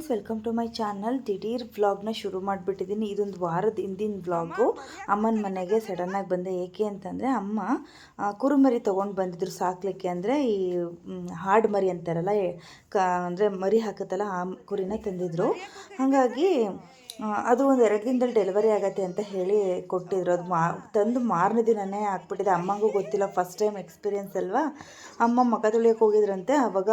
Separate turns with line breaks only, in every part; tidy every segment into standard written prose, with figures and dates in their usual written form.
Friends, welcome to my channel. ದಿಢೀರ್ ವ್ಲಾಗ್ನ ಶುರು ಮಾಡಿಬಿಟ್ಟಿದ್ದೀನಿ. ಇದೊಂದು ವಾರದ ಹಿಂದಿನ ವ್ಲಾಗು. ಅಮ್ಮನ ಮನೆಗೆ ಸಡನ್ನಾಗಿ ಬಂದೆ. ಏಕೆ ಅಂತಂದರೆ ಅಮ್ಮ ಕುರುಮರಿ ತೊಗೊಂಡು ಬಂದಿದ್ರು ಸಾಕಲಿಕ್ಕೆ. ಅಂದರೆ ಈ ಹಾಡು ಮರಿ ಅಂತಾರಲ್ಲ, ಅಂದರೆ ಮರಿ ಹಾಕತ್ತಲ್ಲ, ಆ ಕುರಿನ ತಂದಿದ್ರು. ಹಾಗಾಗಿ ಅದು ಒಂದು 2 ದಿನದಲ್ಲಿ ಡೆಲಿವರಿ ಆಗತ್ತೆ ಅಂತ ಹೇಳಿ ಕೊಟ್ಟಿದ್ರು. ಅದು ತಂದು ಮಾರನೇ ದಿನವೇ ಹಾಕ್ಬಿಟ್ಟಿದೆ. ಅಮ್ಮಂಗೂ ಗೊತ್ತಿಲ್ಲ, ಫಸ್ಟ್ ಟೈಮ್ ಎಕ್ಸ್ಪೀರಿಯೆನ್ಸ್ ಅಲ್ವಾ. ಅಮ್ಮ ಮಗ ತೊಳಿಯೋಕೆ ಹೋಗಿದ್ರಂತೆ. ಆವಾಗ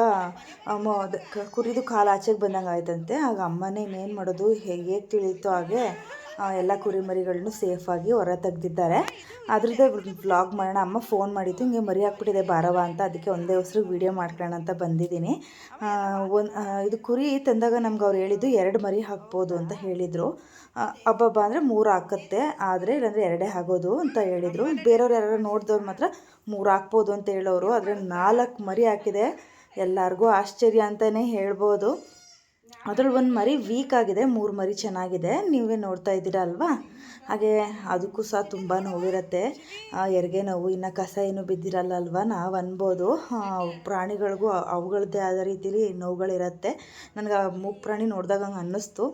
ಕುರಿದು ಕಾಲು ಆಚೆಗೆ ಬಂದಂಗೆ ಆಯ್ತಂತೆ. ಆಗ ಅಮ್ಮನೇ ಇನ್ನೇನು ಮಾಡೋದು, ಹೇಗೆ ತಿಳಿಯಿತು ಹಾಗೆ ಎಲ್ಲ ಕುರಿಮರಿಗಳನ್ನೂ ಸೇಫಾಗಿ ಹೊರ ತೆಗ್ದಿದ್ದಾರೆ. ಅದ್ರದ್ದೇ ವ್ಲಾಗ್ ಮಾಡೋಣ. ಅಮ್ಮ ಫೋನ್ ಮಾಡಿತ್ತು, ಹಿಂಗೆ ಮರಿ ಹಾಕ್ಬಿಟ್ಟಿದೆ ಬಾರವ ಅಂತ. ಅದಕ್ಕೆ ಒಂದೇ ಹೆಸ್ರು ವೀಡಿಯೋ ಮಾಡ್ಕೊಳ್ಳೋಣ ಅಂತ ಬಂದಿದ್ದೀನಿ. ಇದು ಕುರಿ ತಂದಾಗ ನಮ್ಗೆ ಅವ್ರು ಹೇಳಿದ್ದು 2 ಮರಿ ಹಾಕ್ಬೋದು ಅಂತ ಹೇಳಿದರು. ಹಬ್ಬ ಅಂದರೆ 3 ಹಾಕತ್ತೆ, ಆದರೆ ಇಲ್ಲಾಂದರೆ 2 ಆಗೋದು ಅಂತ ಹೇಳಿದರು. ಬೇರೆಯವ್ರು ಯಾರು ನೋಡಿದವ್ರು ಮಾತ್ರ 3 ಹಾಕ್ಬೋದು ಅಂತ ಹೇಳೋರು. ಆದರೆ 4 ಮರಿ ಹಾಕಿದೆ. ಎಲ್ಲರಿಗೂ ಆಶ್ಚರ್ಯ ಅಂತಲೇ ಹೇಳ್ಬೋದು. ಅದ್ರಲ್ಲಿ 1 ಮರಿ ವೀಕ್ ಆಗಿದೆ, 3 ಮರಿ ಚೆನ್ನಾಗಿದೆ. ನೀವೇ ನೋಡ್ತಾ ಇದ್ದೀರಾ ಅಲ್ವಾ. ಹಾಗೆ ಅದಕ್ಕೂ ಸಹ ತುಂಬ ನೋವಿರುತ್ತೆ, ಹೆರಿಗೆ ನೋವು. ಇನ್ನು ಕಸ ಏನು ಬಿದ್ದಿರಲ್ಲ ಅಲ್ವಾ, ನಾವು ಅನ್ಬೋದು. ಪ್ರಾಣಿಗಳಿಗೂ ಅವುಗಳದ್ದೇ ಆದ ರೀತಿಲಿ ನೋವುಗಳಿರುತ್ತೆ. ನನಗೆ ಆ ಮೂಗು ಪ್ರಾಣಿ ನೋಡಿದಾಗ ಹಂಗೆ ಅನ್ನಿಸ್ತು.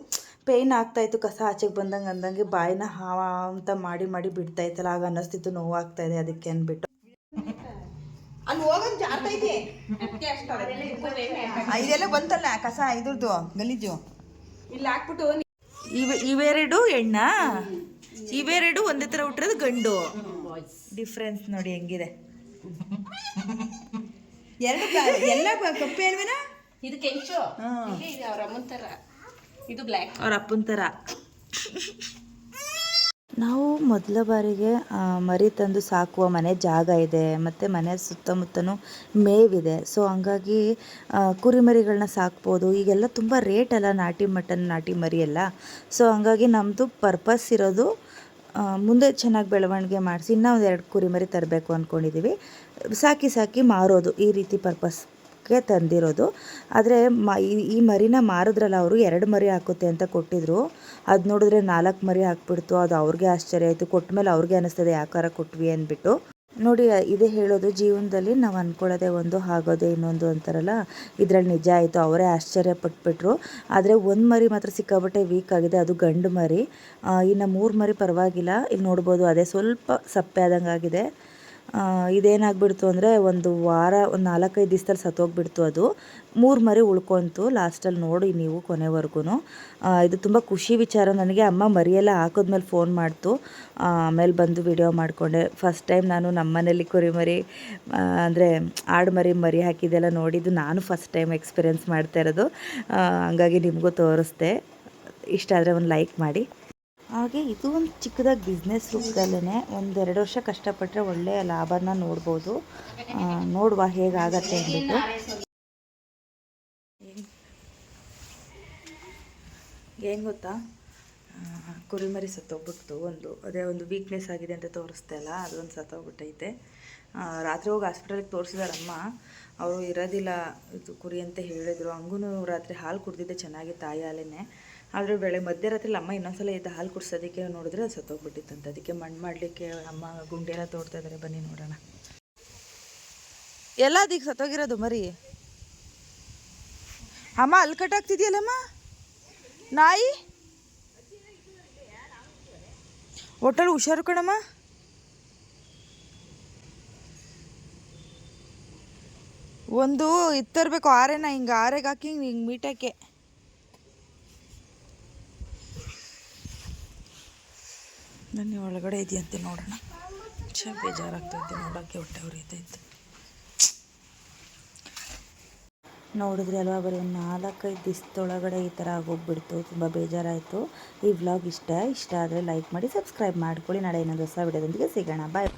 ಪೇಯ್ನ್ ಆಗ್ತಾಯಿತ್ತು, ಕಸ ಆಚೆಗೆ ಬಂದಂಗೆ ಅಂದಂಗೆ ಬಾಯಿನ ಹಾವ ಅಂತ ಮಾಡಿ ಬಿಡ್ತಾಯಿತ್ತಲ್ಲ, ಆಗ ಅನ್ನಿಸ್ತಿತ್ತು ನೋವು ಆಗ್ತಾಯಿದೆ ಅದಕ್ಕೆ ಅಂದ್ಬಿಟ್ಟು.
ಅಲ್ಲಿ ಹೋಗೋದು ಜಾರ್ತೈತಿ. ಇದೆಲ್ಲ ಬಂತಲ್ಲ ಕಸ, ಇದ್ರದ್ದು ಗಲೀಜು ಇಲ್ಲಿ ಹಾಕ್ಬಿಟ್ಟು.
ಇವೆರಡು ಹೆಣ್ಣ, ಇವೆರಡು ಒಂದೇ ಥರ ಹುಟ್ಟಿರೋದು ಗಂಡು. ಡಿಫ್ರೆನ್ಸ್ ನೋಡಿ ಹೆಂಗಿದೆ.
ಎಲ್ಲ ಕಪ್ಪೆ ಅಲ್ವೇನ.
ಇದು ಕೆಂಚು, ಅವ್ರ ಅಮ್ಮನ ಥರ, ಇದು ಬ್ಲ್ಯಾಕ್,
ಅವ್ರ ಅಪ್ಪನ ಥರ. ನಾವು ಮೊದಲ ಬಾರಿಗೆ ಮರಿ ತಂದು ಸಾಕುವ ಮನೆ ಜಾಗ ಇದೆ, ಮತ್ತು ಮನೆ ಸುತ್ತಮುತ್ತಲೂ ಮೇವಿದೆ. ಸೊ ಹಂಗಾಗಿ ಕುರಿಮರಿಗಳನ್ನ ಸಾಕ್ಬೋದು. ಈಗೆಲ್ಲ ತುಂಬ ರೇಟ್ ಅಲ್ಲ, ನಾಟಿ ಮಟನ್, ನಾಟಿ ಮರಿ ಎಲ್ಲ. ಸೊ ಹಂಗಾಗಿ ನಮ್ಮದು ಪರ್ಪಸ್ ಇರೋದು ಮುಂದೆ ಚೆನ್ನಾಗಿ ಬೆಳವಣಿಗೆ ಮಾಡಿಸಿ ಇನ್ನೂ ಒಂದು 2 ಕುರಿಮರಿ ತರಬೇಕು ಅಂದ್ಕೊಂಡಿದ್ದೀವಿ. ಸಾಕಿ ಮಾರೋದು, ಈ ರೀತಿ ಪರ್ಪಸ್ಗೆ ತಂದಿರೋದು. ಆದರೆ ಈ ಮರಿನ ಮಾರಿದ್ರಲ್ಲ ಅವರು, 2 ಮರಿ ಹಾಕುತ್ತೆ ಅಂತ ಕೊಟ್ಟಿದ್ರು. ಅದು ನೋಡಿದ್ರೆ 4 ಮರಿ ಹಾಕ್ಬಿಡ್ತು. ಅದು ಅವ್ರಿಗೆ ಆಶ್ಚರ್ಯ ಆಯಿತು. ಕೊಟ್ಟ ಮೇಲೆ ಅವ್ರಿಗೆ ಅನ್ನಿಸ್ತದೆ ಯಾಕಾರ ಕೊಟ್ವಿ ಅಂದ್ಬಿಟ್ಟು. ನೋಡಿ, ಇದೇ ಹೇಳೋದು, ಜೀವನದಲ್ಲಿ ನಾವು ಅಂದ್ಕೊಳ್ಳೋದೇ ಒಂದು, ಆಗೋದೇ ಇನ್ನೊಂದು ಅಂತಾರಲ್ಲ, ಇದರಲ್ಲಿ ನಿಜ ಆಯಿತು. ಅವರೇ ಆಶ್ಚರ್ಯ ಪಟ್ಬಿಟ್ರು. ಆದರೆ 1 ಮರಿ ಮಾತ್ರ ಸಿಕ್ಕಾಬಟ್ಟೆ ವೀಕ್ ಆಗಿದೆ, ಅದು ಗಂಡು ಮರಿ. ಇನ್ನು 3 ಮರಿ ಪರವಾಗಿಲ್ಲ, ಇಲ್ಲಿ ನೋಡ್ಬೋದು. ಅದೇ ಸ್ವಲ್ಪ ಸಪ್ಪೆ ಆದಂಗೆ ಆಗಿದೆ. ಇದೇನಾಗ್ಬಿಡ್ತು ಅಂದರೆ ಒಂದು ವಾರ, ಒಂದು 4-5 ದಿವಸದಲ್ಲಿ ಸತ್ತೋಗ್ಬಿಡ್ತು. ಅದು 3 ಮರಿ ಉಳ್ಕೊಂತು ಲಾಸ್ಟಲ್ಲಿ. ನೋಡಿ ನೀವು ಕೊನೆವರೆಗೂ. ಇದು ತುಂಬ ಖುಷಿ ವಿಚಾರ ನನಗೆ. ಅಮ್ಮ ಮರಿಯೆಲ್ಲ ಹಾಕಿದ್ಮೇಲೆ ಫೋನ್ ಮಾಡ್ತು, ಆಮೇಲೆ ಬಂದು ವಿಡಿಯೋ ಮಾಡಿಕೊಂಡೆ. ಫಸ್ಟ್ ಟೈಮ್ ನಾನು ನಮ್ಮ ಮನೇಲಿ ಕುರಿಮರಿ ಅಂದರೆ ಆಡು ಮರಿ ಹಾಕಿದ್ದೆಲ್ಲ ನೋಡಿದ್ದು ನಾನು ಫಸ್ಟ್ ಟೈಮ್ ಎಕ್ಸ್ಪೀರಿಯೆನ್ಸ್ ಮಾಡ್ತಾ ಇರೋದು. ಹಂಗಾಗಿ ನಿಮಗೂ ತೋರಿಸ್ದೆ. ಇಷ್ಟ ಆದರೆ ಒಂದು ಲೈಕ್ ಮಾಡಿ. ಹಾಗೆ ಇದು ಒಂದು ಚಿಕ್ಕದಾಗಿ ಬಿಸ್ನೆಸ್ ರೂಪದಲ್ಲೇ 1-2 ವರ್ಷ ಕಷ್ಟಪಟ್ಟರೆ ಒಳ್ಳೆಯ ಲಾಭನ ನೋಡ್ಬೋದು. ನೋಡುವ ಹೇಗಾಗತ್ತೆ ಅಂದ್ಬಿಟ್ಟು. ಏನು ಗೊತ್ತಾ, ಕುರಿಮರಿ ಸತ್ತೋಗ್ಬಿಟ್ಟು ಅದೇ ಒಂದು ವೀಕ್ನೆಸ್ ಆಗಿದೆ ಅಂತ ತೋರಿಸ್ದೆ ಅಲ್ಲ, ಅದೊಂದು ಸತ್ತೋಗ್ಬಿಟ್ಟೈತೆ. ರಾತ್ರಿ ಹೋಗಿ ಹಾಸ್ಪಿಟಲ್ಗೆ ತೋರಿಸಿದಾರಮ್ಮ. ಅವರು ಇರೋದಿಲ್ಲ ಇದು ಕುರಿ ಅಂತ ಹೇಳಿದರು. ಹಂಗೂ ರಾತ್ರಿ ಹಾಲು ಕುಡ್ದಿದ್ದೆ ಚೆನ್ನಾಗಿ, ತಾಯಿ ಹಾಲೇನೆ. ಆದರೆ ಮಧ್ಯರಾತ್ರಿ ಅಮ್ಮ ಇನ್ನೊಂದ್ಸಲ ಇದ್ದ ಹಾಲು ಕುಡಿಸೋದಕ್ಕೆ ನೋಡಿದ್ರೆ ಅದು ಸತ್ತೋಗ್ಬಿಟ್ಟಿತ್ತಂತ. ಅದಕ್ಕೆ ಮಣ್ಣು ಮಾಡಲಿಕ್ಕೆ ಅಮ್ಮ ಗುಂಡಿ ಎಲ್ಲ ತೋಡ್ತಾ ಇದ್ದಾರೆ. ಬನ್ನಿ ನೋಡೋಣ. ಎಲ್ಲ ಅದಕ್ಕೆ ಸತ್ತೋಗಿರೋದು ಮರಿ. ಅಮ್ಮ ಅಲ್ಲಿ ಕಟ್ಟಾಗ್ತಿದೆಯಲ್ಲಮ್ಮ ನಾಯಿ. ಒಟ್ಟಲ್ಲಿ ಹುಷಾರು ಕಣಮ್ಮ. ಒಂದು ಇತ್ತರಬೇಕು ಆರೆನ, ಹಿಂಗೆ ಆರೆಗೆ ಹಾಕಿ ಹಿಂಗೆ ಮೀಟಕ್ಕೆ. ನನ್ನ ಒಳಗಡೆ ಇದೆಯಂತೆ, ನೋಡೋಣ. ಬೇಜಾರಾಗ್ತೈತೆ ನೋಡೋಕ್ಕೆ, ಹೊಟ್ಟೆ ಉರಿತೈತೆ. ನೋಡಿದ್ರೆ ಅಲ್ವಾ, ಬರೀ 4-5 ದಿವಸದೊಳಗಡೆ ಈ ಥರ ಆಗೋಗ್ಬಿಡ್ತು. ತುಂಬ ಬೇಜಾರಾಯಿತು. ಈ ವ್ಲಾಗ್ ಇಷ್ಟ ಆದರೆ ಲೈಕ್ ಮಾಡಿ, ಸಬ್ಸ್ಕ್ರೈಬ್ ಮಾಡ್ಕೊಳ್ಳಿ. ನಾಳೆ ಇನ್ನೊಂದು ಹೊಸ ವಿಡಿಯೋದೊಂದಿಗೆ ಸಿಗೋಣ. ಬಾಯ್.